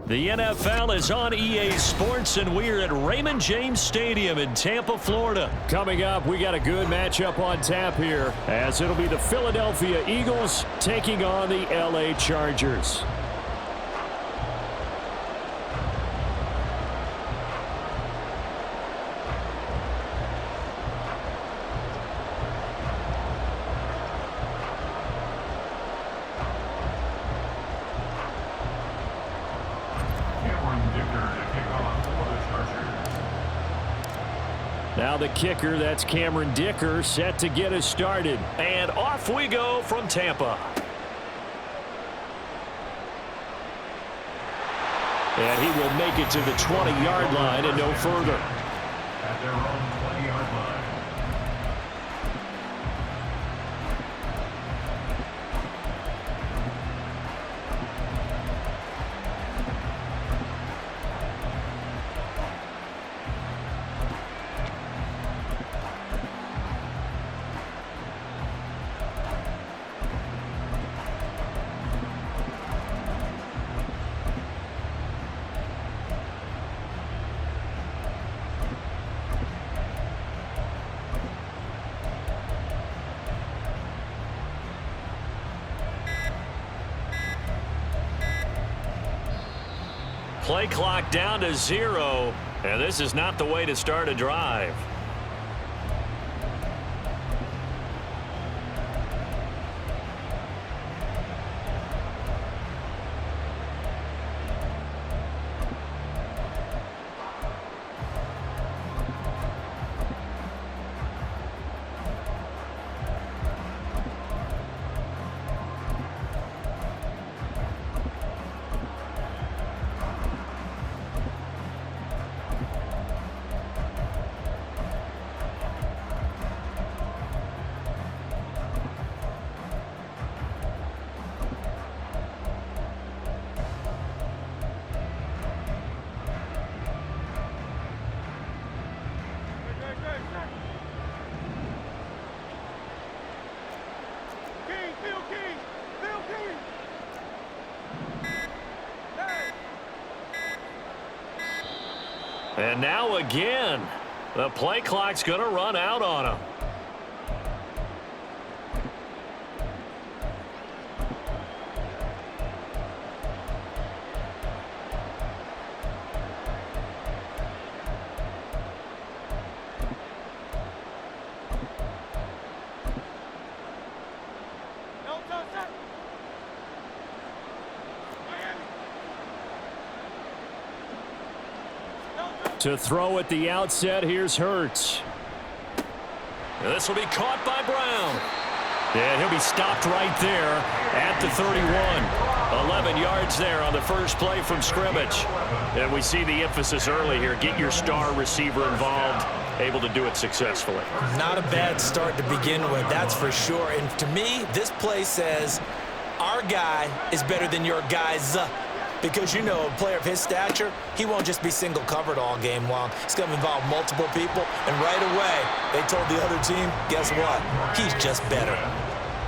The NFL is on EA Sports, and we're at Raymond James Stadium in Tampa, Florida. Coming up, we got a good matchup on tap here, as it'll be the Philadelphia Eagles taking on the LA Chargers. Now the kicker, that's Cameron Dicker, set to get us started. And off we go from Tampa. And he will make it to the 20-yard line and no further. At their own 20-yard line. Play clock down to 0, and this is not the way to start a drive. And now again, the play clock's going to run out on him. To throw at the outset, here's Hurts. This will be caught by Brown. And he'll be stopped right there at the 31. 11 yards there on the first play from scrimmage. And we see the emphasis early here. Get your star receiver involved. Able to do it successfully. Not a bad start to begin with, that's for sure. And to me, this play says our guy is better than your guys. Because, you know, a player of his stature, he won't just be single covered all game long. It's going to involve multiple people. And right away, they told the other team, guess what? He's just better.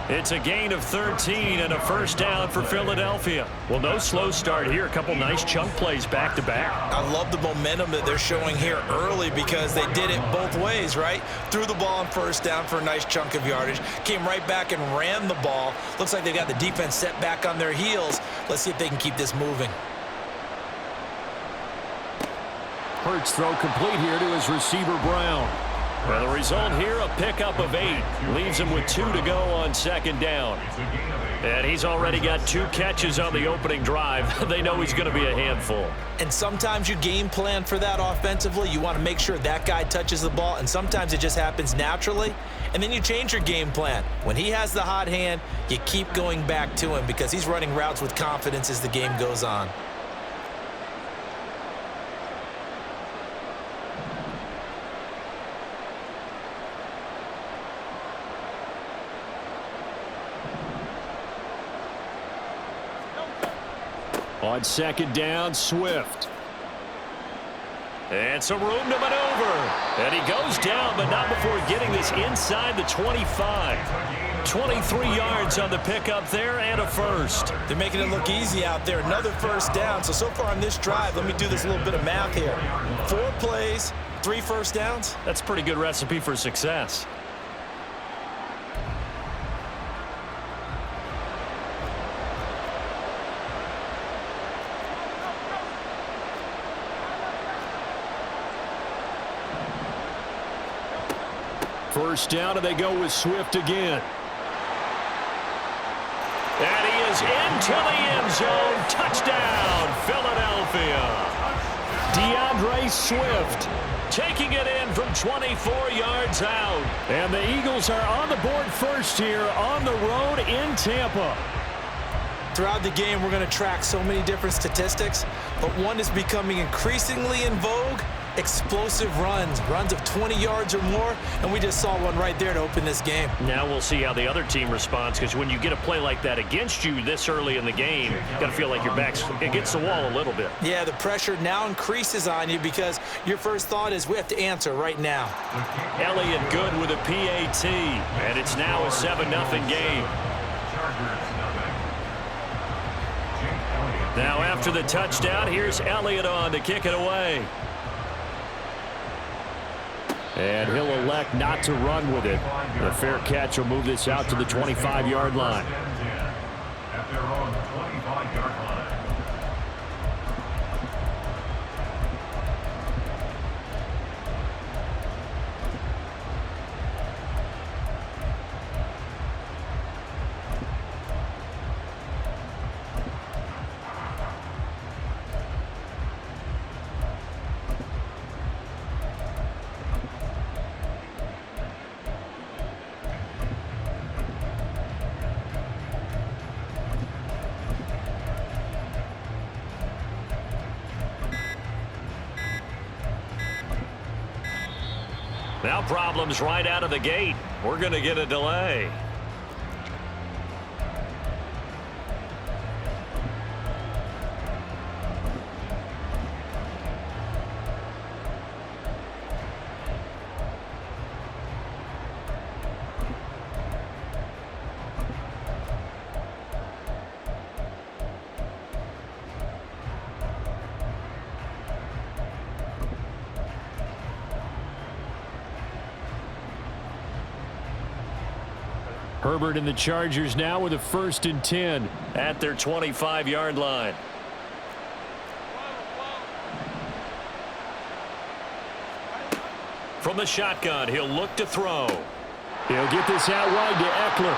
It's a gain of 13 and a first down for Philadelphia. Well, no slow start here. A couple nice chunk plays back-to-back. I love the momentum that they're showing here early because they did it both ways, right? Threw the ball on first down for a nice chunk of yardage. Came right back and ran the ball. Looks like they got the defense set back on their heels. Let's see if they can keep this moving. Hurts throw complete here to his receiver, Brown. Well, the result here, a pickup of 8. Leaves him with 2 to go on second down. And he's already got 2 catches on the opening drive. They know he's going to be a handful. And sometimes you game plan for that offensively. You want to make sure that guy touches the ball, and sometimes it just happens naturally. And then you change your game plan. When he has the hot hand, you keep going back to him because he's running routes with confidence as the game goes on. On second down, Swift. And some room to maneuver. And he goes down, but not before getting this inside the 25. 23 yards on the pickup there and a first. They're making it look easy out there. Another first down. So far on this drive, let me do this little bit of math here. 4 plays, 3 first downs. That's a pretty good recipe for success. First down, and they go with Swift again. And he is into the end zone. Touchdown, Philadelphia. DeAndre Swift taking it in from 24 yards out. And the Eagles are on the board first here on the road in Tampa. Throughout the game, we're going to track so many different statistics, but one is becoming increasingly in vogue: explosive runs of 20 yards or more, and we just saw one right there to open this game. Now we'll see how the other team responds, because when you get a play like that against you this early in the game, you got to feel like your back's against the wall a little bit. Yeah, the pressure now increases on you because your first thought is we have to answer right now. Elliott good with a PAT, and it's now a 7-0 game. Now after the touchdown, here's Elliott on to kick it away. And he'll elect not to run with it. A fair catch will move this out to the 25-yard line. At their own 25-yard line. Now problems right out of the gate. We're going to get a delay. Herbert and the Chargers now with a 1st and 10 at their 25-yard line. From the shotgun, he'll look to throw. He'll get this out wide to Eckler.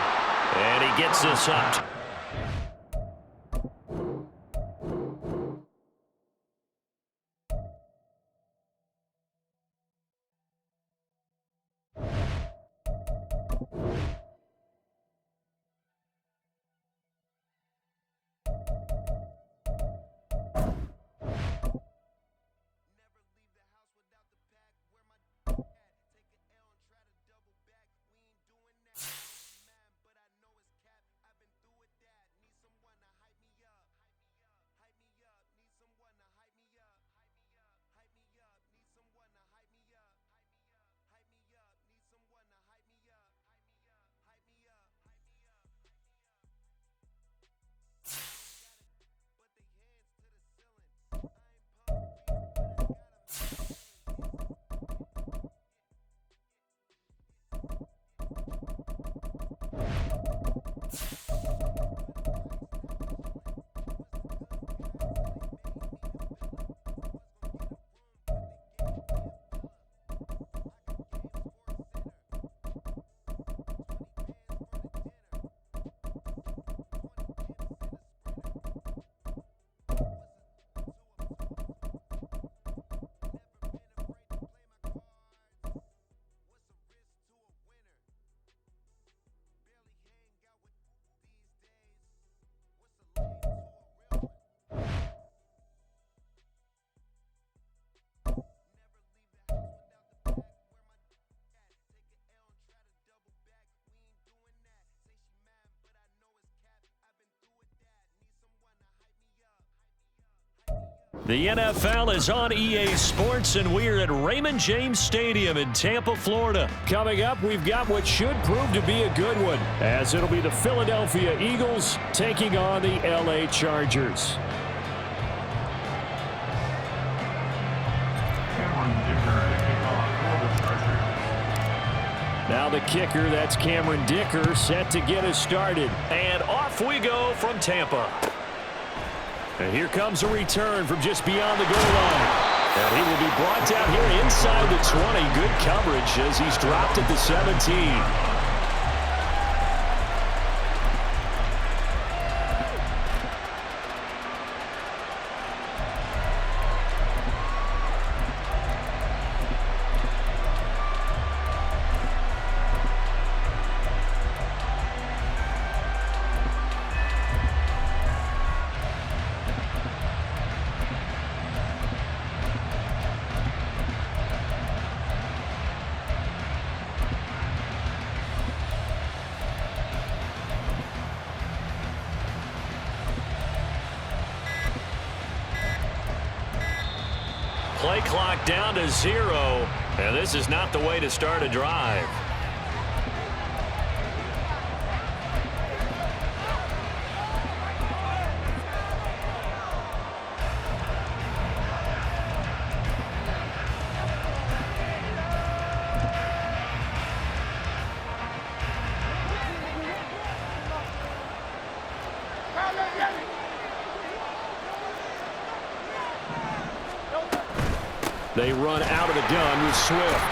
And he gets this up. The NFL is on EA Sports, and we're at Raymond James Stadium in Tampa, Florida. Coming up, we've got what should prove to be a good one, as it'll be the Philadelphia Eagles taking on the LA Chargers. Now the kicker, that's Cameron Dicker, set to get us started. And off we go from Tampa. And here comes a return from just beyond the goal line. And he will be brought down here inside the 20. Good coverage as he's dropped at the 17. Play clock down to 0, and this is not the way to start a drive. They run out of the gun with Swift.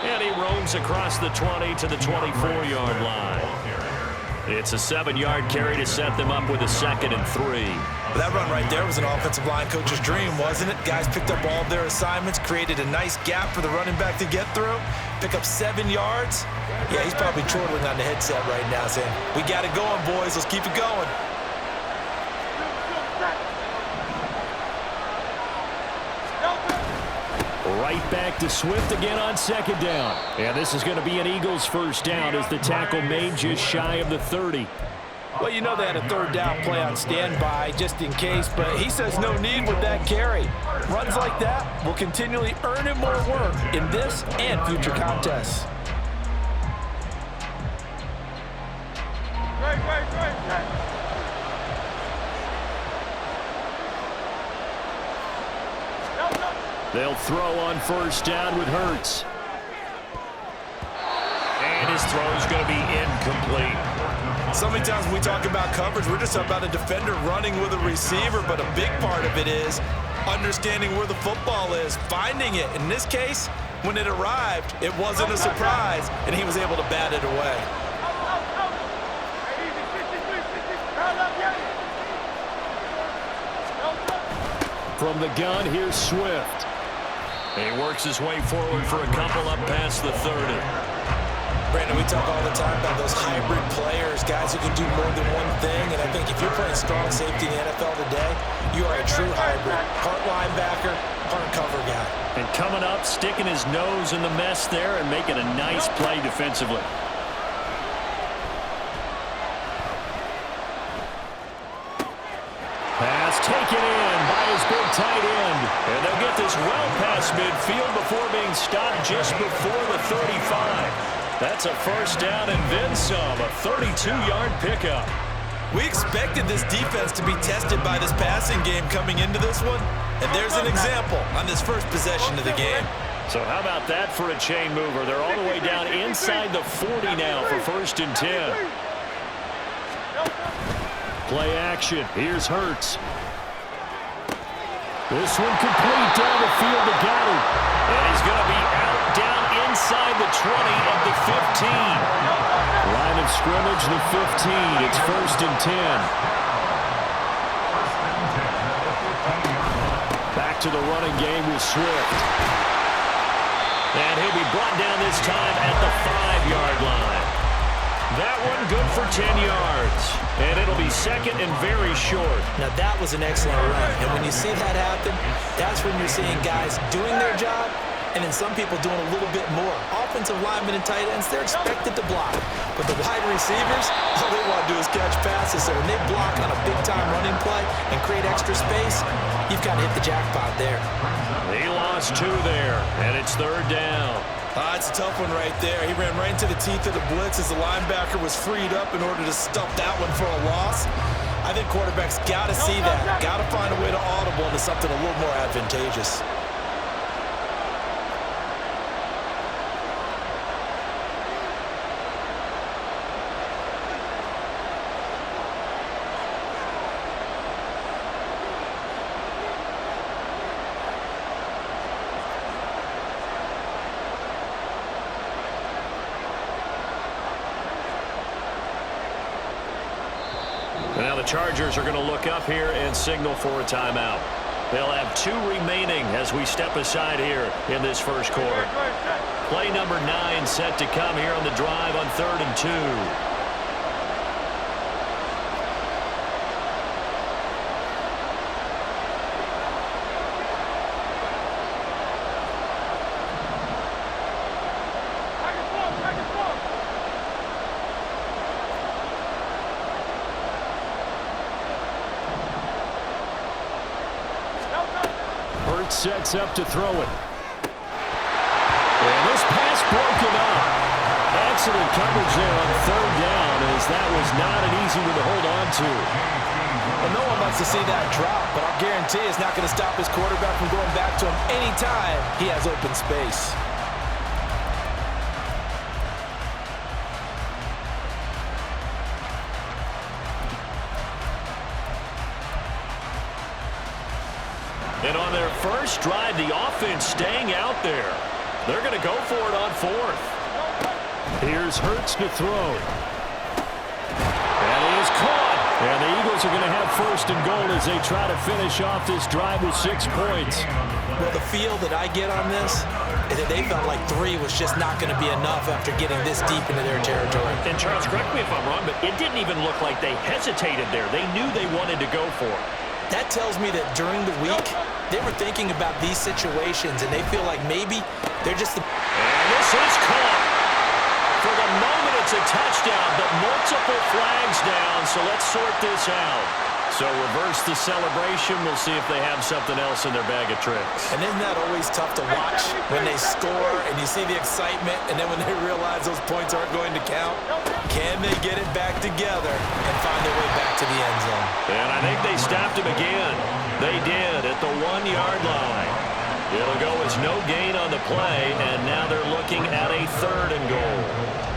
And he roams across the 20 to the 24-yard line. It's a 7-yard carry to set them up with a 2nd and 3. Well, that run right there was an offensive line coach's dream, wasn't it? Guys picked up all of their assignments, created a nice gap for the running back to get through, pick up 7 yards. Yeah, he's probably chortling on the headset right now saying, we got it going, boys. Let's keep it going. Right back to Swift again on 2nd down. And this is going to be an Eagles first down as the tackle made just shy of the 30. Well, you know they had a 3rd down play on standby just in case, but he says no need with that carry. Runs like that will continually earn him more work in this and future contests. They'll throw on first down with Hurts. And his throw's going to be incomplete. So many times when we talk about coverage, we're just about a defender running with a receiver, but a big part of it is understanding where the football is, finding it. In this case, when it arrived, it wasn't a surprise, and he was able to bat it away. From the gun, here's Swift. He works his way forward for a couple up past the 30. Brandon, we talk all the time about those hybrid players, guys who can do more than one thing, and I think if you're playing strong safety in the NFL today, you are a true hybrid. Part linebacker, part cover guy. And coming up, sticking his nose in the mess there and making a nice play defensively. Pass taken in by his big tight end. And they'll get this well past midfield before being stopped just before the 35. That's a first down and then some, a 32-yard pickup. We expected this defense to be tested by this passing game coming into this one, and there's an example on this first possession of the game. So how about that for a chain mover? They're all the way down inside the 40 now for 1st and 10. Play action. Here's Hurts. This one complete down the field to Goddard. And he's going to be out down inside the 20 at the 15. Line of scrimmage, the 15. It's 1st and 10. Back to the running game with Swift. And he'll be brought down this time at the 5-yard line. That one good for 10 yards. And it'll be 2nd and very short. Now that was an excellent run. And when you see that happen, that's when you're seeing guys doing their job and then some people doing a little bit more. Offensive linemen and tight ends, they're expected to block. But the wide receivers, all they want to do is catch passes. So when they block on a big-time running play, and create extra space, you've got to hit the jackpot there. He lost 2 there, and it's 3rd down. It's a tough one right there. He ran right into the teeth of the blitz as the linebacker was freed up in order to stuff that one for a loss. I think quarterbacks got to see that, got to find a way to audible into something a little more advantageous. Now the Chargers are going to look up here and signal for a timeout. They'll have 2 remaining as we step aside here in this first quarter. Play number 9 set to come here on the drive on 3rd and 2. Sets up to throw it. And this pass broken up. Excellent coverage there on 3rd down, as that was not an easy one to hold on to. Well, no one wants to see that drop, but I'll guarantee it's not going to stop his quarterback from going back to him anytime he has open space. And on their first drive, the offense staying out there. They're going to go for it on 4th. Here's Hurts to throw. That is caught. And the Eagles are going to have 1st and goal as they try to finish off this drive with 6 points. Well, the feel that I get on this is that they felt like 3 was just not going to be enough after getting this deep into their territory. And Charles, correct me if I'm wrong, but it didn't even look like they hesitated there. They knew they wanted to go for it. That tells me that during the week, they were thinking about these situations, and they feel like maybe they're just... And this is caught. For the moment, it's a touchdown, but multiple flags down, so let's sort this out. So reverse the celebration. We'll see if they have something else in their bag of tricks. And isn't that always tough to watch when they score and you see the excitement, and then when they realize those points aren't going to count? Can they get it back together and find their way back to the end zone? And I think they stopped him again. They did at the 1-yard line. It'll go as no gain on the play, and now they're looking at a 3rd and goal.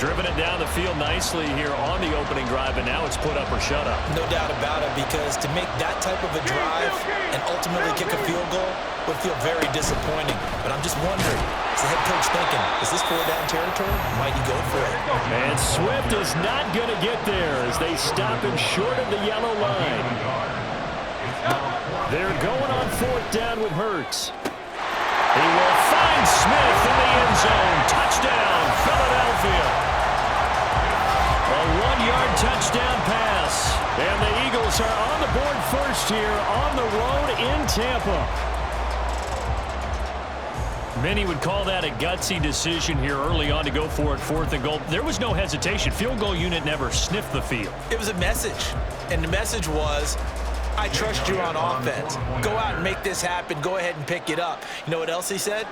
Driven it down the field nicely here on the opening drive, and now it's put up or shut up. No doubt about it, because to make that type of a drive and ultimately kick a field goal would feel very disappointing. But I'm just wondering, is the head coach thinking, is this 4-down territory? Might he go for it? And Swift is not going to get there as they stop him short of the yellow line. They're going on 4th down with Hurts. He will find Smith in the end zone. Touchdown, Philadelphia. A 1-yard touchdown pass. And the Eagles are on the board first here on the road in Tampa. Many would call that a gutsy decision here early on to go for it 4th and goal. There was no hesitation. Field goal unit never sniffed the field. It was a message. And the message was, I trust you on offense. Go out and make this happen. Go ahead and pick it up. You know what else he said?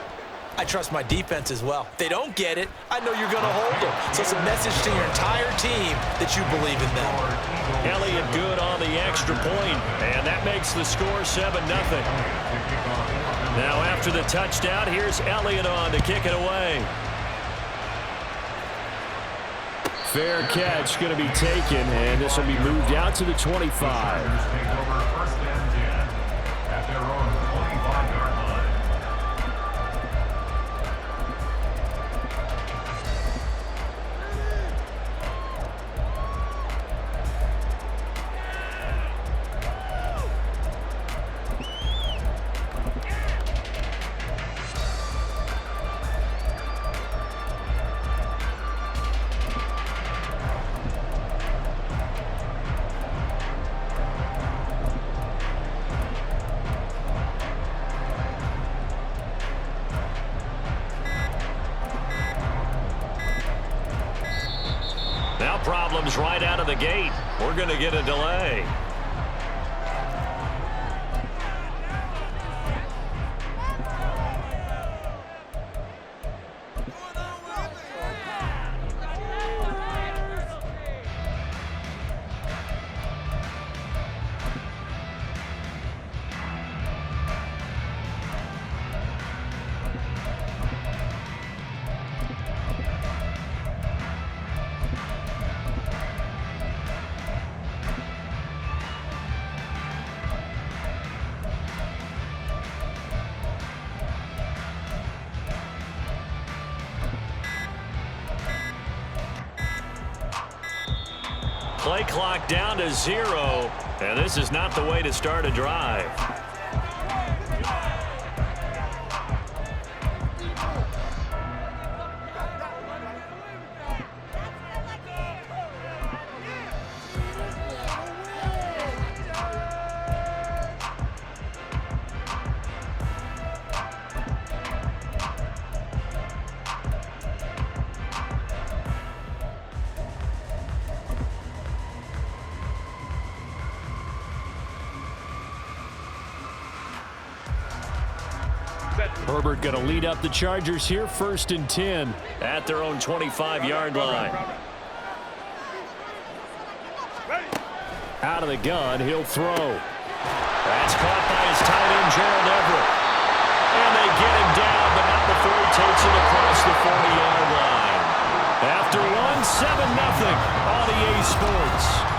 I trust my defense as well. If they don't get it, I know you're going to hold them. So it's a message to your entire team that you believe in them. Elliott good on the extra point, and that makes the score 7-0. Now after the touchdown, here's Elliott on to kick it away. Fair catch going to be taken, and this will be moved out to the 25. Problems right out of the gate. We're going to get a delay. play clock down to 0, and this is not the way to start a drive. Herbert going to lead up the Chargers here, 1st and 10 at their own 25-yard line. Out of the gun, he'll throw. That's caught by his tight end, Gerald Everett. And they get him down, but not before he takes it across the 40-yard line. After one, 7-0 on EA Sports.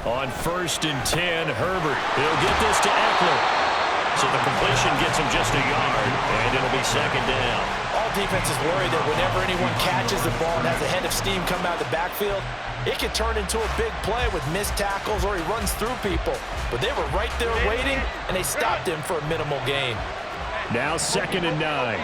On 1st and 10, Herbert. He'll get this to Eckler. So the completion gets him just a yard, and it'll be 2nd down. All defenses worry that whenever anyone catches the ball and has a head of steam come out of the backfield, it can turn into a big play with missed tackles or he runs through people. But they were right there waiting, and they stopped him for a minimal gain. Now 2nd and 9.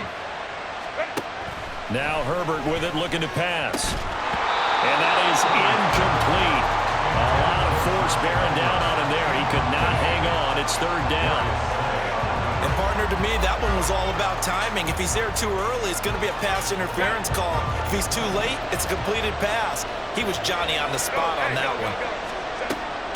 Now Herbert with it, looking to pass. And that is incomplete. A lot of force bearing down on him there. He could not hang on. It's 3rd down. And partner, to me, that one was all about timing. If he's there too early, it's going to be a pass interference call. If he's too late, it's a completed pass. He was Johnny on the spot on that one.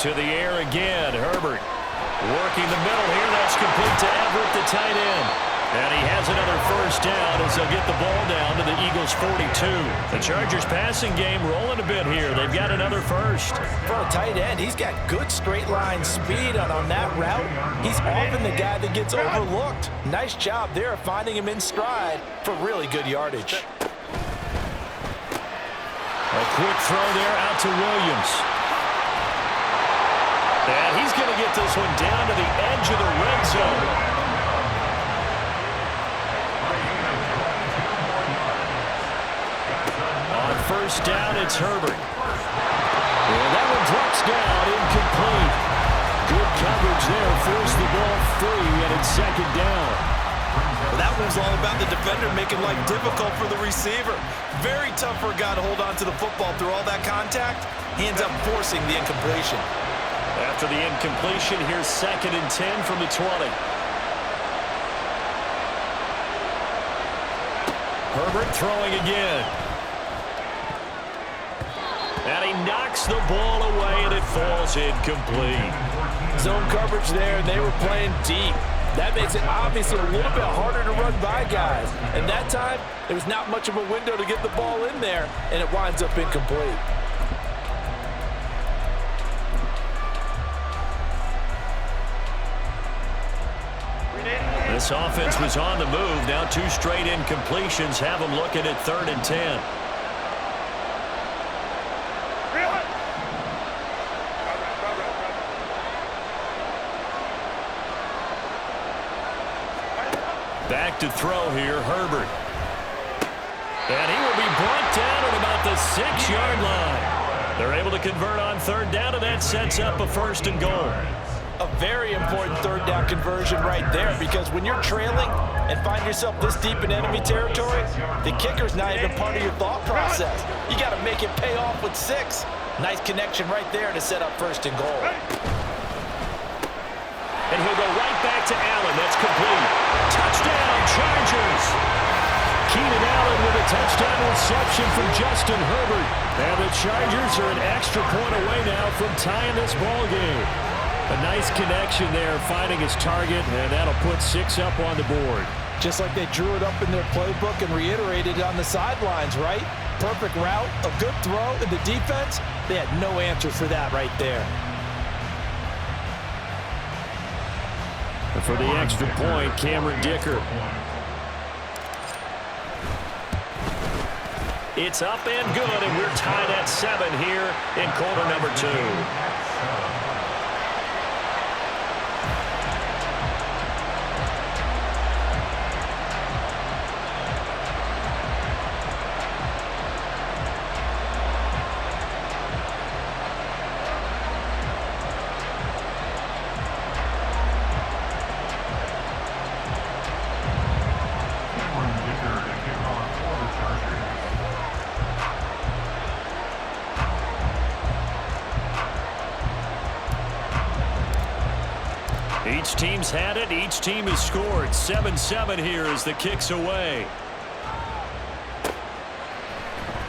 To the air again, Herbert. Working the middle here. That's complete to Everett, the tight end. And he has another 1st down as they'll get the ball down to the Eagles' 42. The Chargers passing game rolling a bit here. They've got another 1st. For a tight end, he's got good straight line speed, and on that route, he's often the guy that gets overlooked. Nice job there of finding him in stride for really good yardage. A quick throw there out to Williams. And he's going to get this one down to the edge of the red zone. On 1st down, it's Herbert. And that one drops down, incomplete. Good coverage there, forced the ball free, and it's 2nd down. Well, that was all about the defender making life difficult for the receiver. Very tough for a guy to hold on to the football through all that contact. He ends up forcing the incompletion. After the incompletion, here's 2nd and 10 from the 20. Herbert throwing again. And he knocks the ball away, and it falls incomplete. Zone coverage there, and they were playing deep. That makes it obviously a little bit harder to run by guys. And that time, there was not much of a window to get the ball in there, and it winds up incomplete. This offense was on the move. Now 2 straight incompletions have them looking at 3rd and 10. Back to throw here, Herbert. And he will be brought down at about the 6-yard line. They're able to convert on 3rd down, and that sets up a 1st and goal. A very important 3rd down conversion right there, because when you're trailing and find yourself this deep in enemy territory, the kicker's not even part of your thought process. You got to make it pay off with 6. Nice connection right there to set up 1st and goal. And he'll go right back to Allen. That's complete. Touchdown, Chargers. Keenan Allen with a touchdown reception from Justin Herbert. And the Chargers are an extra point away now from tying this ball game. A nice connection there, finding his target, and that'll put 6 up on the board. Just like they drew it up in their playbook and reiterated it on the sidelines, right? Perfect route, a good throw, and the defense, they had no answer for that right there. For the extra point, Cameron Dicker. It's up and good, and we're tied at 7 here in quarter number 2. Each team's had it. Each team has scored. 7-7 here as the kick's away.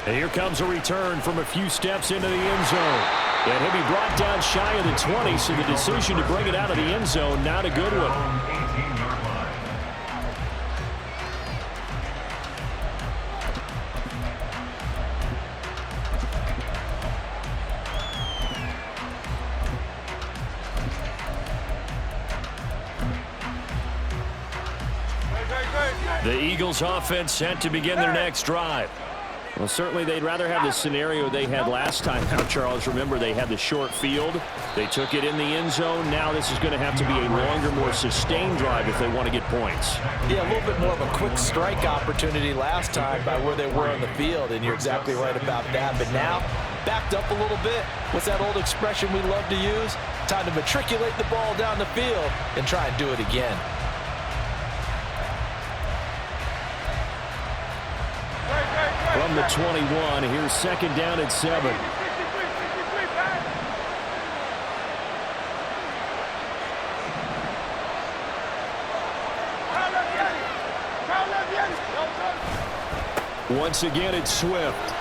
And here comes a return from a few steps into the end zone. And he'll be brought down shy of the 20, so the decision to bring it out of the end zone, not a good one. The Eagles offense set to begin their next drive. Well, certainly they'd rather have the scenario they had last time. Now, Charles, remember they had the short field. They took it in the end zone. Now this is going to have to be a longer, more sustained drive if they want to get points. Yeah, a little bit more of a quick strike opportunity last time by where they were on the field, and you're exactly right about that. But now, backed up a little bit. What's that old expression we love to use? Time to matriculate the ball down the field and try and do it again. From the 21, here's second down at 7. Once again, it's Swift.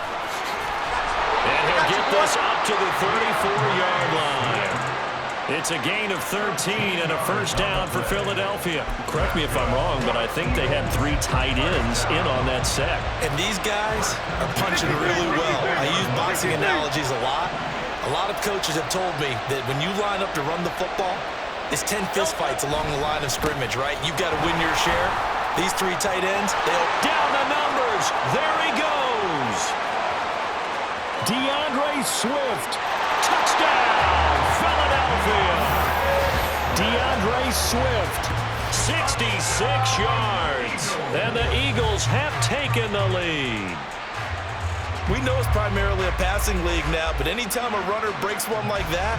And he'll get this up to the 34-yard line. It's a gain of 13 and a first down for Philadelphia. Correct me if I'm wrong, but I think they had 3 tight ends in on that set. And these guys are punching really well. I use boxing analogies a lot. A lot of coaches have told me that when you line up to run the football, it's 10 fistfights along the line of scrimmage, right? You've got to win your share. These 3 tight ends, they'll... Down the numbers. There he goes. DeAndre Swift. Touchdown, Philadelphia. DeAndre Swift, 66 yards. And the Eagles have taken the lead. We know it's primarily a passing league now, but anytime a runner breaks one like that,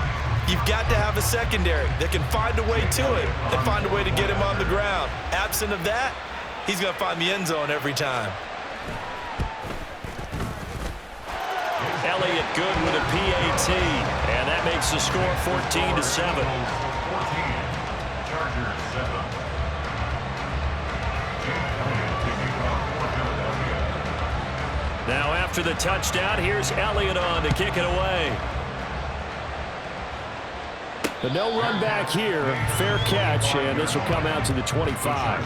you've got to have a secondary that can find a way to it and find a way to get him on the ground. Absent of that, he's going to find the end zone every time. Elliott good with a PAT, and that makes the score 14-7. Now after the touchdown, here's Elliott on to kick it away. The no run back here, fair catch, and this will come out to the 25.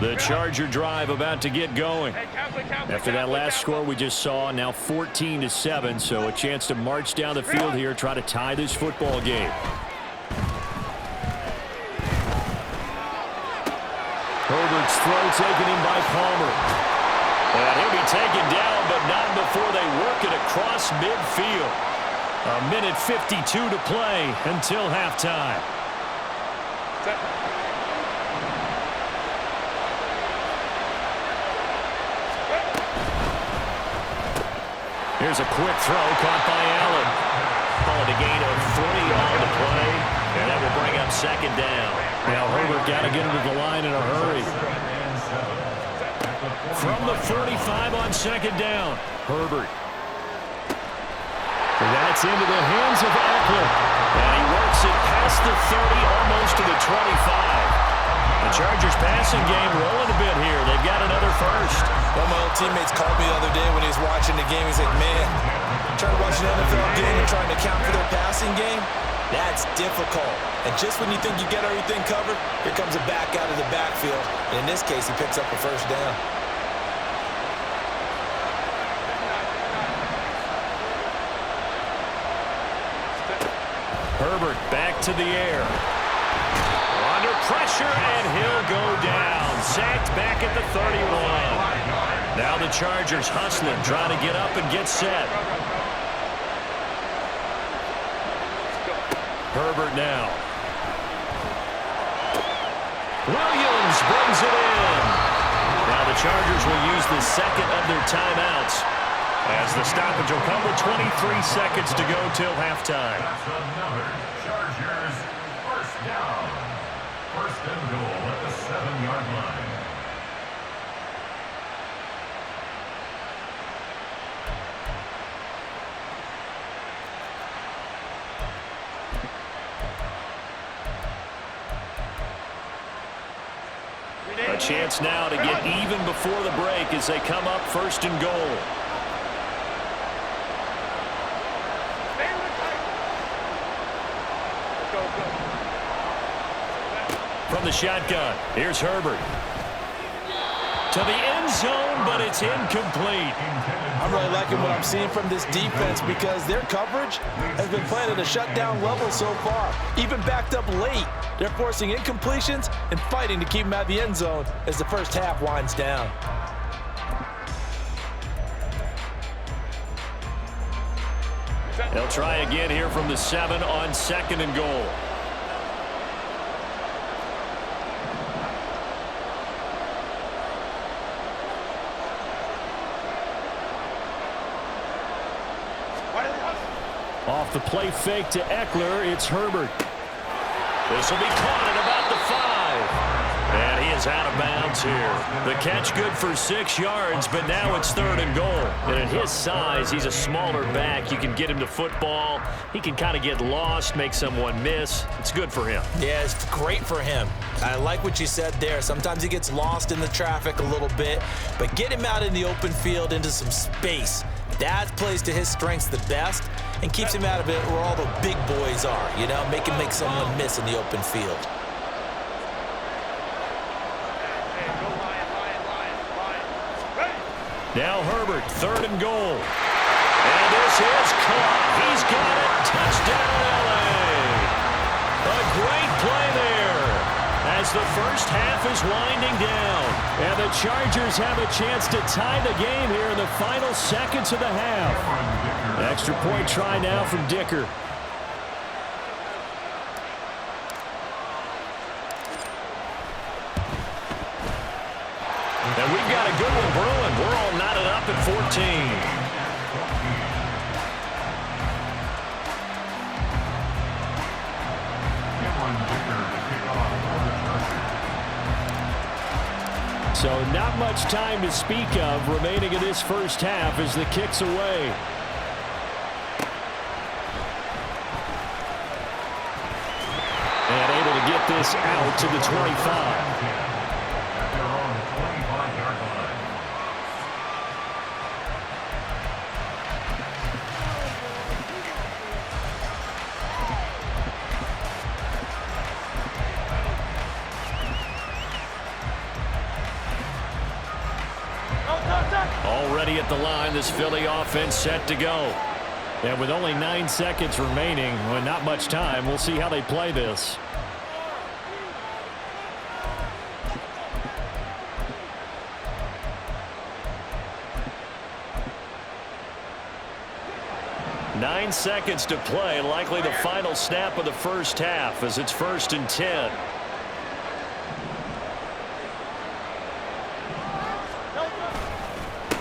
The Charger drive about to get going. After that last score we just saw, now 14-7, so a chance to march down the field here, try to tie this football game. Herbert's throw taken in by Palmer. And he'll be taken down, but not before they work it across midfield. A minute 52 to play until halftime. Here's a quick throw caught by Allen. Call it a gain of 3 on the play, and that will bring up second down. Now Herbert got to get into the line in a hurry. From the 45 on second down, Herbert. That's into the hands of Eckler. And he works it past the 30, almost to the 25. The Chargers passing game rolling a bit here. They've got another first. One of my old teammates called me the other day when he was watching the game. He's like, man, trying to watch an NFL game and trying to account for their passing game. That's difficult. And just when you think you get everything covered, here comes a back out of the backfield. And in this case, he picks up a first down. Herbert back to the air. Under pressure, and he'll go down. Sacked back at the 31. Now the Chargers hustling, trying to get up and get set. Herbert now. Williams brings it in. Now the Chargers will use the second of their timeouts as the stoppage will come with 23 seconds to go till halftime. That's another Chargers first down. First and goal at the 7-yard line. A chance now to get even before the break as they come up first and goal. From the shotgun, here's Herbert. To the end zone, but it's incomplete. I'm really liking what I'm seeing from this defense because their coverage has been playing at a shutdown level so far. Even backed up late, they're forcing incompletions and fighting to keep them out of the end zone as the first half winds down. They'll try again here from the 7 on second and goal. Off the play fake to Eckler, it's Herbert. This will be caught at about the 5. And he is out of bounds here. The catch good for 6 yards, but now it's third and goal. And at his size, he's a smaller back. You can get him to football. He can kind of get lost, make someone miss. It's good for him. Yeah, it's great for him. I like what you said there. Sometimes he gets lost in the traffic a little bit, but get him out in the open field into some space. That plays to his strengths the best and keeps him out of it where all the big boys are, you know, make him make someone miss in the open field. Now Herbert, third and goal. And this is caught. He's got it. Touchdown, LA. A great play there as the first half is winding down. And the Chargers have a chance to tie the game here in the final seconds of the half. Extra point try now from Dicker. And we've got a good one brewing. We're all knotted up at 14. So not much time to speak of remaining in this first half as the kick's away. And able to get this out to the 25. Already at the line, this Philly offense set to go. And with only 9 seconds remaining, well, not much time, we'll see how they play this. Nine seconds to play, likely the final snap of the first half as it's 1st and 10.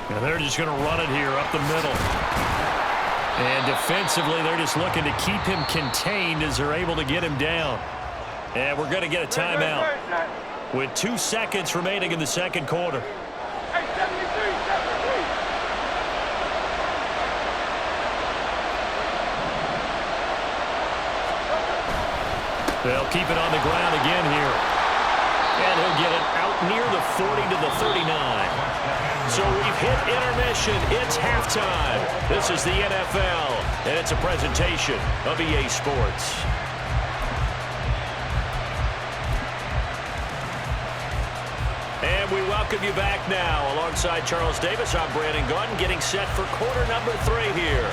And they're just going to run it here up the middle. And defensively, they're just looking to keep him contained as they're able to get him down. And we're going to get a timeout with 2 seconds remaining in the second quarter. They'll keep it on the ground again here. And he'll get it out near the 40 to the 39. So we've hit intermission. It's halftime. This is the NFL, and it's a presentation of EA Sports. And we welcome you back now. Alongside Charles Davis, I'm Brandon Gaudin, getting set for quarter number 3 here.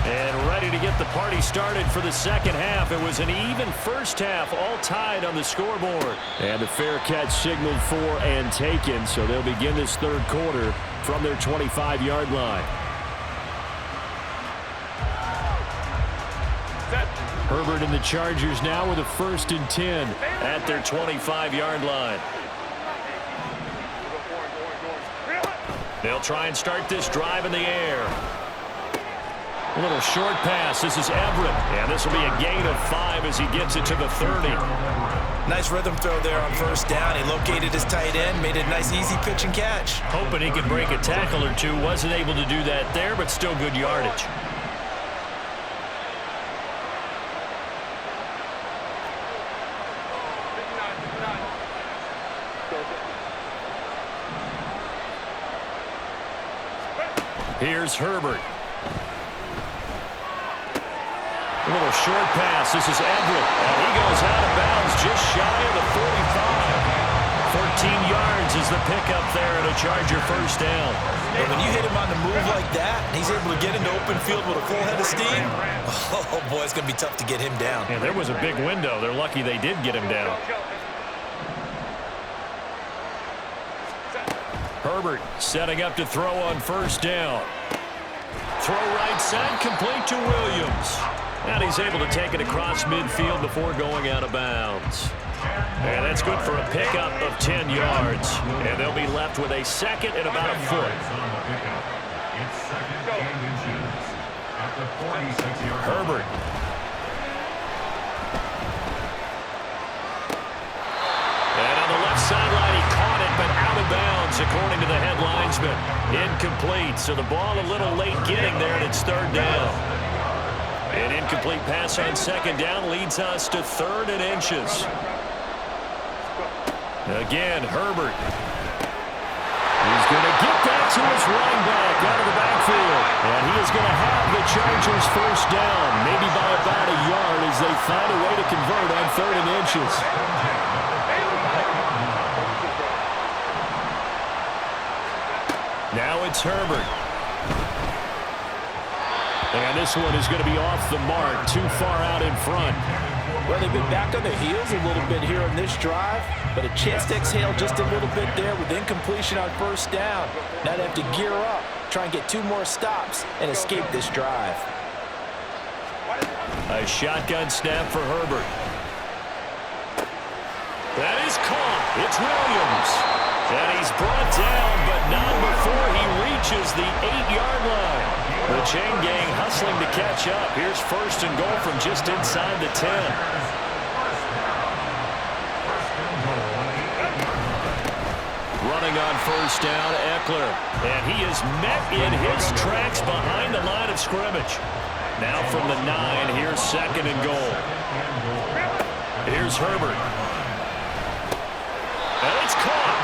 And ready to get the party started for the second half. It was an even first half, all tied on the scoreboard. And the fair catch signaled for and taken, so they'll begin this third quarter from their 25-yard line. Herbert and the Chargers now with a 1st and 10 at their 25-yard line. They'll try and start this drive in the air. A little short pass. This is Everett. And this will be a gain of 5 as he gets it to the 30. Nice rhythm throw there on 1st down. He located his tight end, made it a nice easy pitch and catch. Hoping he could break a tackle or two. Wasn't able to do that there, but still good yardage. Here's Herbert. A little short pass. This is Everett. And he goes out of bounds just shy of the 45. 14 yards is the pickup there and a Charger 1st down. And when you hit him on the move like that, he's able to get into open field with a full head of steam. Oh, boy, it's going to be tough to get him down. Yeah, there was a big window. They're lucky they did get him down. Herbert setting up to throw on 1st down. Throw right side, complete to Williams. And he's able to take it across midfield before going out of bounds. And that's good for a pickup of 10 yards. And they'll be left with a 2nd and about a foot. Herbert. And on the left sideline, he caught it, but out of bounds, according to the head linesman. Incomplete, so the ball a little late getting there, and it's 3rd down. An incomplete pass on 2nd down leads us to 3rd and inches. Again, Herbert. He's going to get that to his running back out of the backfield. And he is going to have the Chargers 1st down, maybe by about a yard as they find a way to convert on 3rd and inches. Now it's Herbert. And this one is going to be off the mark, too far out in front. Well, they've been back on their heels a little bit here in this drive, but a chance to exhale just a little bit there with incompletion on 1st down. Now they have to gear up, try and get 2 more stops, and escape this drive. A shotgun snap for Herbert. That is caught. It's Williams. And he's brought down, but not before he reaches the 8-yard line. The chain gang hustling to catch up. Here's 1st and goal from just inside the 10. Running on 1st down, Eckler. And he is met in his tracks behind the line of scrimmage. Now from the 9, here's 2nd and goal. Here's Herbert. And it's caught.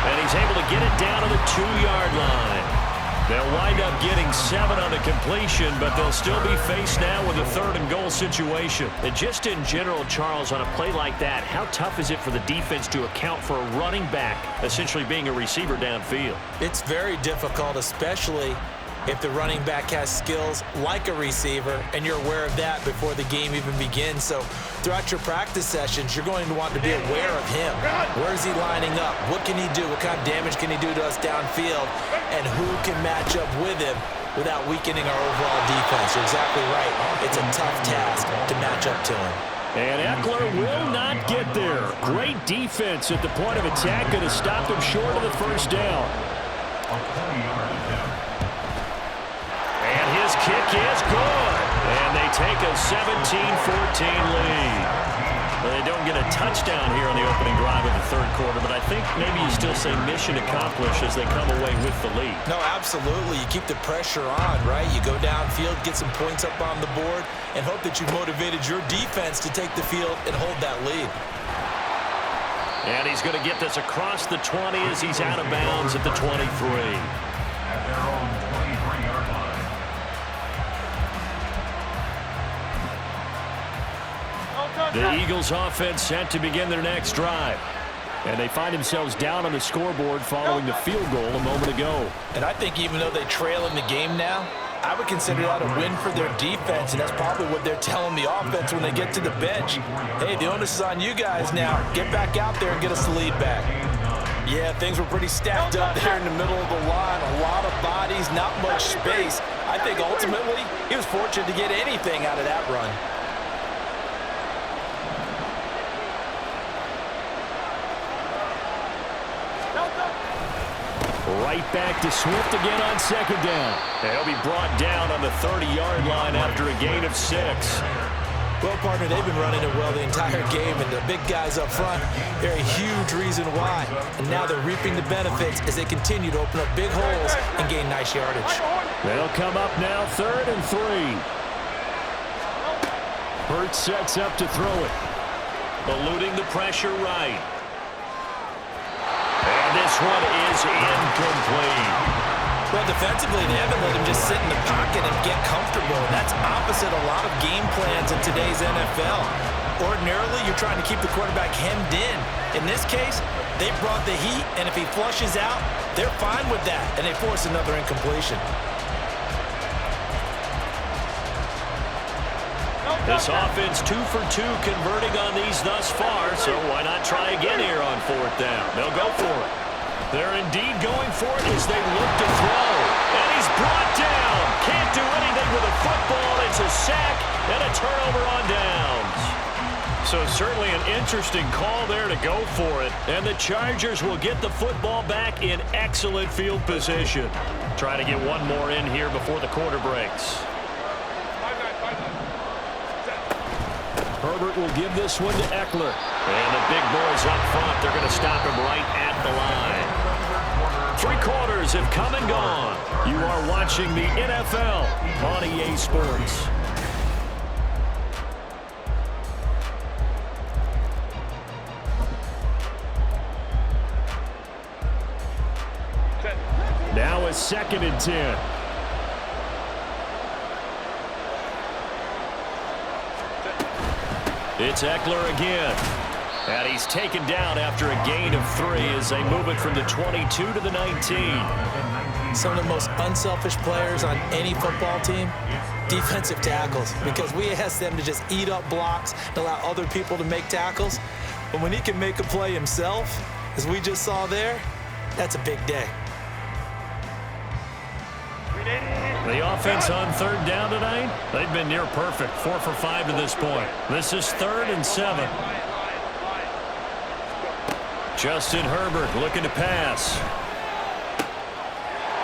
And he's able to get it down to the 2-yard line. They'll wind up getting 7 on the completion, but they'll still be faced now with a 3rd and goal situation. And just in general, Charles, on a play like that, how tough is it for the defense to account for a running back essentially being a receiver downfield? It's very difficult, especially if the running back has skills like a receiver, and you're aware of that before the game even begins. So throughout your practice sessions, you're going to want to be aware of him. Where is he lining up? What can he do? What kind of damage can he do to us downfield? And who can match up with him without weakening our overall defense? You're exactly right. It's a tough task to match up to him. And Eckler will not get there. Great defense at the point of attack, going to stop him short of the 1st down. And his kick is good. And they take a 17-14 lead. Well, they don't get a touchdown here on the opening drive of the 3rd quarter, but I think maybe you still say mission accomplished as they come away with the lead. No, absolutely. You keep the pressure on, right? You go downfield, get some points up on the board, and hope that you've motivated your defense to take the field and hold that lead. And he's going to get this across the 20 as he's out of bounds at the 23. At their own 23-yard line. The Eagles offense set to begin their next drive. And they find themselves down on the scoreboard following the field goal a moment ago. And I think even though they trail in the game now, I would consider that a win for their defense, and that's probably what they're telling the offense when they get to the bench. Hey, the onus is on you guys now. Get back out there and get us the lead back. Yeah, things were pretty stacked up there in the middle of the line. A lot of bodies, not much space. I think ultimately he was fortunate to get anything out of that run. Right back to Swift again on second down. They'll be brought down on the 30-yard line after a gain of 6. Well, partner, they've been running it well the entire game, and the big guys up front, they're a huge reason why. And now they're reaping the benefits as they continue to open up big holes and gain nice yardage. They'll come up now 3rd and 3. Curt sets up to throw it. Eluding the pressure right. And this one is incomplete. Well, defensively, they haven't let him just sit in the pocket and get comfortable. And that's opposite a lot of game plans in today's NFL. Ordinarily, you're trying to keep the quarterback hemmed in. In this case, they brought the heat, and if he flushes out, they're fine with that, and they force another incompletion. This offense 2 for 2 converting on these thus far, so why not try again here on 4th down? They'll go for it. They're indeed going for it as they look to throw. And he's brought down. Can't do anything with a football. It's a sack and a turnover on downs. So certainly an interesting call there to go for it. And the Chargers will get the football back in excellent field position. Try to get one more in here before the quarter breaks. Herbert will give this one to Eckler. And the big boys up front, they're going to stop him right at the line. 3 quarters have come and gone. You are watching the NFL on EA Sports. Now a 2nd and 10. It's Eckler again. And he's taken down after a gain of 3 as they move it from the 22 to the 19. Some of the most unselfish players on any football team, defensive tackles, because we ask them to just eat up blocks and allow other people to make tackles. But when he can make a play himself, as we just saw there, that's a big day. The offense on 3rd down tonight, they've been near perfect, 4 for 5 to this point. This is 3rd and 7. Justin Herbert looking to pass.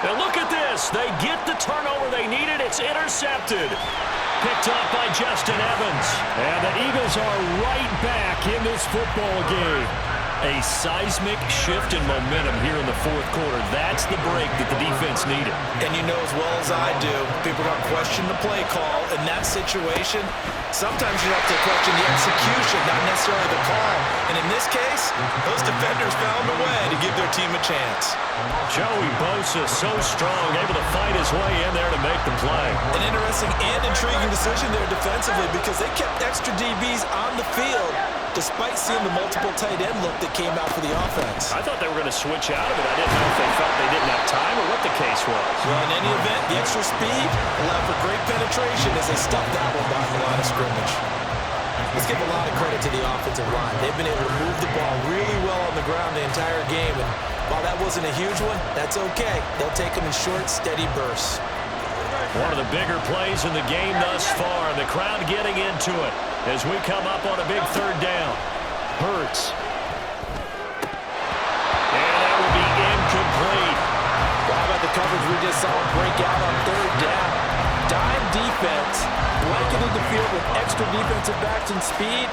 Now look at this. They get the turnover they needed. It's intercepted. Picked up by Justin Evans. And the Eagles are right back in this football game. A seismic shift in momentum here in the 4th quarter. That's the break that the defense needed. And you know as well as I do, people are going to question the play call. In that situation, sometimes you have to question the execution, not necessarily the call. And in this case, those defenders found a way to give their team a chance. Joey Bosa, so strong, able to fight his way in there to make the play. An interesting and intriguing decision there defensively because they kept extra DBs on the field despite seeing the multiple tight end look that came out for the offense. I thought they were going to switch out of it. I didn't know if they felt they didn't have time or what the case was. Well, in any event, the extra speed allowed for great penetration as they stuffed that one behind the line of scrimmage. Let's give a lot of credit to the offensive line. They've been able to move the ball really well on the ground the entire game. And while that wasn't a huge one, that's okay. They'll take them in short, steady bursts. One of the bigger plays in the game thus far. The crowd getting into it as we come up on a big 3rd down. Hurts. And that will be incomplete. Well, how about the coverage we just saw break out on 3rd down? Dime defense, blanketed the field with extra defensive backs and speed,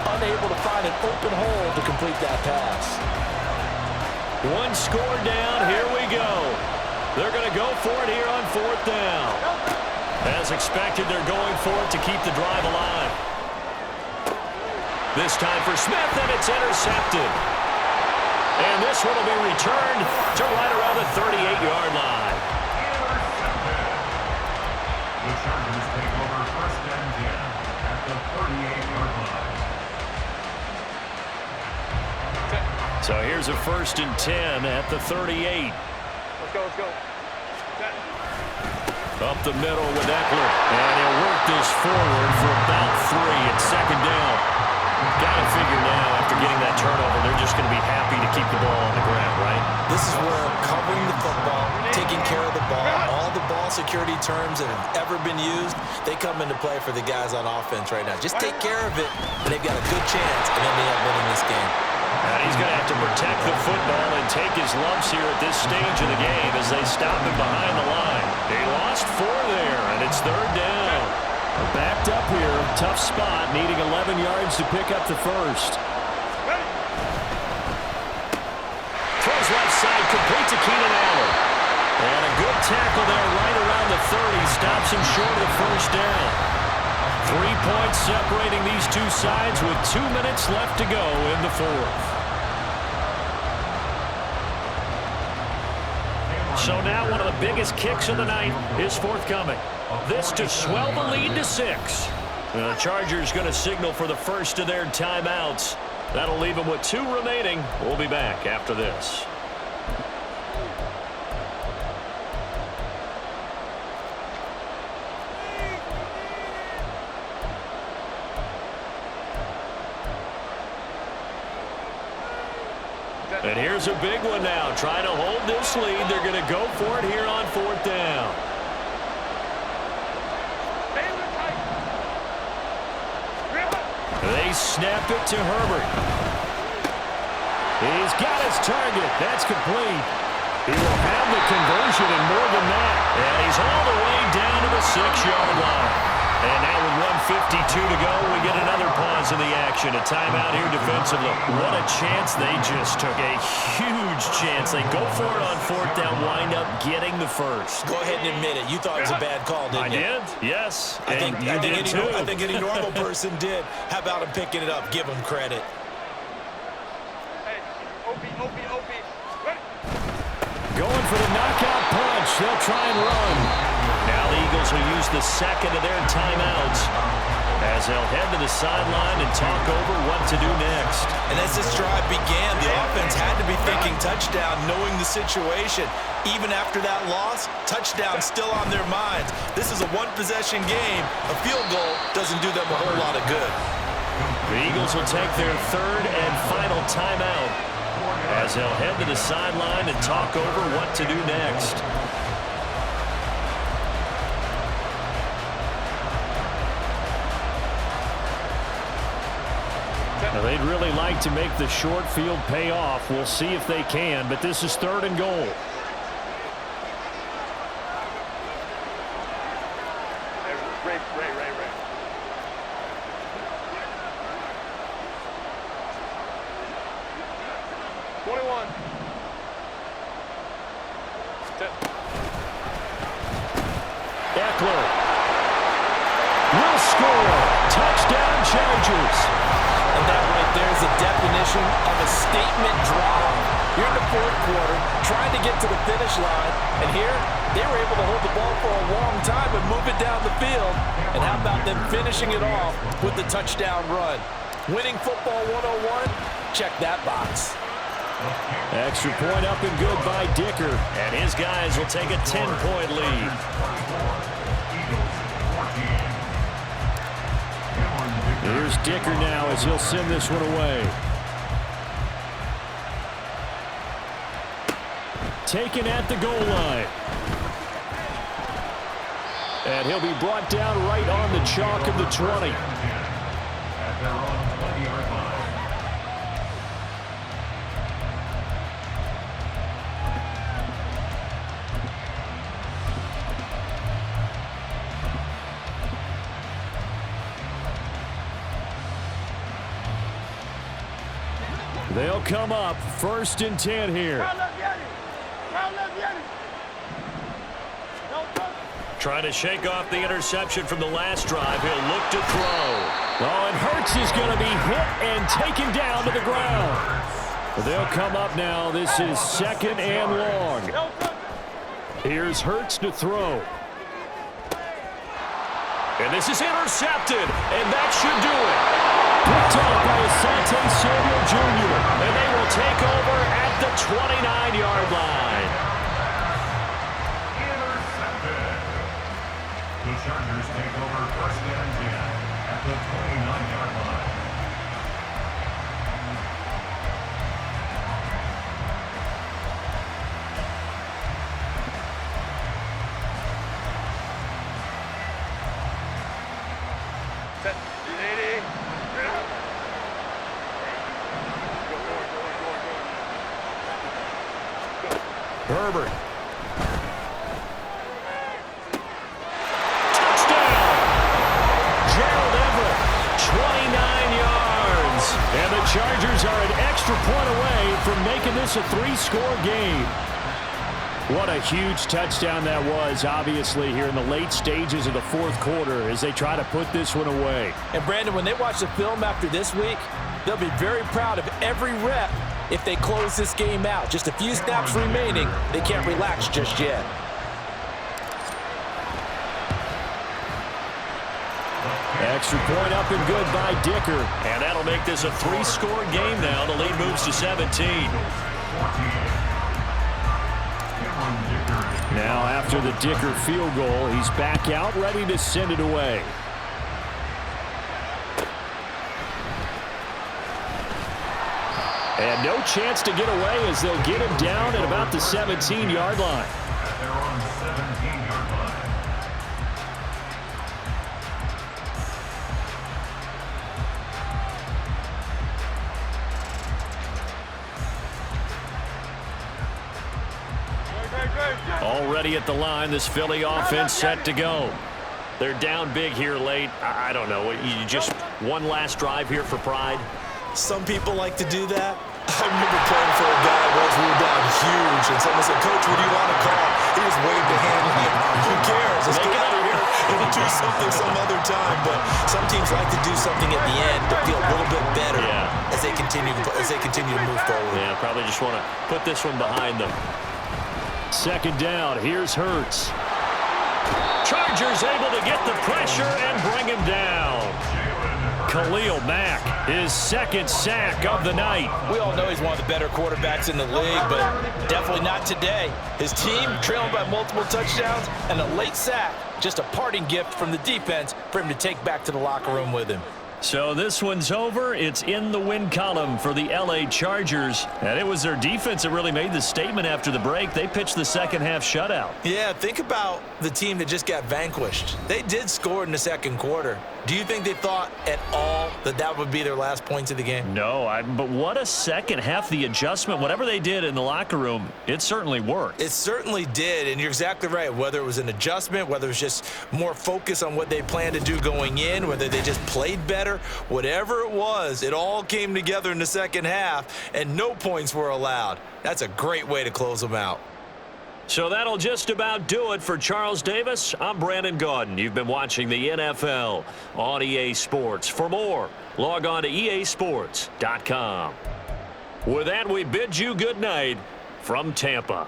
unable to find an open hole to complete that pass. 1 score down, here we go. They're going to go for it here on 4th down. As expected, they're going for it to keep the drive alive. This time for Smith, and it's intercepted. And this one will be returned to right around the 38-yard line. The Chargers take over first and 10 at the 38-yard line. So here's a first and 10 at the 38. Let's go. Up the middle with Eckler. And he'll work this forward for about 3 at second down. Got to figure now, after getting that turnover, they're just going to be happy to keep the ball on the ground, right? This is where covering the football, taking care of the ball, all the ball security terms that have ever been used, they come into play for the guys on offense right now. Just take care of it, and they've got a good chance, and then they end up winning this game. And he's going to have to protect the football and take his lumps here at this stage of the game as they stop him behind the line. They lost 4 there, and it's third down. Backed up here, tough spot, needing 11 yards to pick up the first. Throws left side, complete to Keenan Allen. And a good tackle there right around the 30, stops him short of the first down. 3 points separating these two sides with 2 minutes left to go in the fourth. So now one of the biggest kicks of the night is forthcoming. This to swell the lead to 6. The Chargers going to signal for the first of their timeouts. That'll leave them with 2 remaining. We'll be back after this. And here's a big one now. Trying to hold this lead. They're going to go for it here on 4th down. They snap it to Herbert. He's got his target. That's complete. He will have the conversion and more than that. And he's all the way down to the 6-yard line. And now with 1:52 to go, we get another pause in the action. A timeout here defensively. What a chance they just took. A huge chance. They go for it on 4th down, wind up getting the first. Go ahead and admit it. You thought it was a bad call, didn't you? I did, yes. I think any normal too. person did. How about him picking it up? Give him credit. Hey, OP. Going for the knockout punch. They'll try and run. Now the Eagles will use the second of their timeouts as they'll head to the sideline and talk over what to do next. And as this drive began, the offense had to be thinking touchdown, knowing the situation. Even after that loss, touchdown still on their minds. This is a one-possession game. A field goal doesn't do them a whole lot of good. The Eagles will take their third and final timeout as they'll head to the sideline and talk over what to do next. Now, they'd really like to make the short field pay off. We'll see if they can, but this is 3rd and goal. Ray. 21. Eckler will score. Touchdown, Chargers. And that right there is a definition of a statement drive. You're in the 4th quarter, trying to get to the finish line, and here they were able to hold the ball for a long time and move it down the field. And how about them finishing it off with the touchdown run? Winning football 101, check that box. Extra point up and good by Dicker. And his guys will take a 10-point lead. Here's Dicker now as he'll send this one away. Taken at the goal line. And he'll be brought down right on the chalk of the 20. They'll come up 1st and 10 here. Trying to shake off the interception from the last drive. He'll look to throw. Oh, and Hurts is going to be hit and taken down to the ground. They'll come up now. This is 2nd and long. Here's Hurts to throw. And this is intercepted, and that should do it. Picked off by Asante Samuel Jr., and they will take over at the 29-yard line. Intercepted. The Chargers take over 1st and 10 at the 29-yard line. Herbert. Touchdown! Gerald Everett, 29 yards. And the Chargers are an extra point away from making this a 3-score game. What a huge touchdown that was, obviously, here in the late stages of the 4th quarter as they try to put this one away. And, Brandon, when they watch the film after this week, they'll be very proud of every rep if they close this game out. Just a few snaps remaining. They can't relax just yet. Extra point up and good by Dicker. And that'll make this a 3-score game now. The lead moves to 17. Now after the Dicker field goal, he's back out ready to send it away. And no chance to get away as they'll get him down at about the 17-yard line. They're on the 17-yard line. Already at the line, this Philly offense set to go. They're down big here late. I don't know. You just one last drive here for pride? Some people like to do that. I remember playing for a guy once we were down huge, and someone said, "Coach, what do you want to call?" He just waved a hand like, "Who cares? Let's get out of here and we'll do something some other time." But some teams like to do something at the end to feel a little bit better as they continue to move forward. Yeah, probably just want to put this one behind them. 2nd down. Here's Hurts. Chargers able to get the pressure and bring him down. Khalil Mack, his 2nd sack of the night. We all know he's one of the better quarterbacks in the league, but definitely not today. His team trailing by multiple touchdowns and a late sack. Just a parting gift from the defense for him to take back to the locker room with him. So this one's over. It's in the win column for the L.A. Chargers. And it was their defense that really made the statement after the break. They pitched the second-half shutout. Yeah, think about the team that just got vanquished. They did score in the 2nd quarter. Do you think they thought at all that that would be their last points of the game? No, but what a second half. The adjustment, whatever they did in the locker room, it certainly worked. It certainly did, and you're exactly right. Whether it was an adjustment, whether it was just more focus on what they planned to do going in, whether they just played better, whatever it was, it all came together in the 2nd half, and no points were allowed. That's a great way to close them out. So that'll just about do it for Charles Davis. I'm Brandon Gaudin. You've been watching the NFL on EA Sports. For more, log on to easports.com. With that, we bid you good night from Tampa.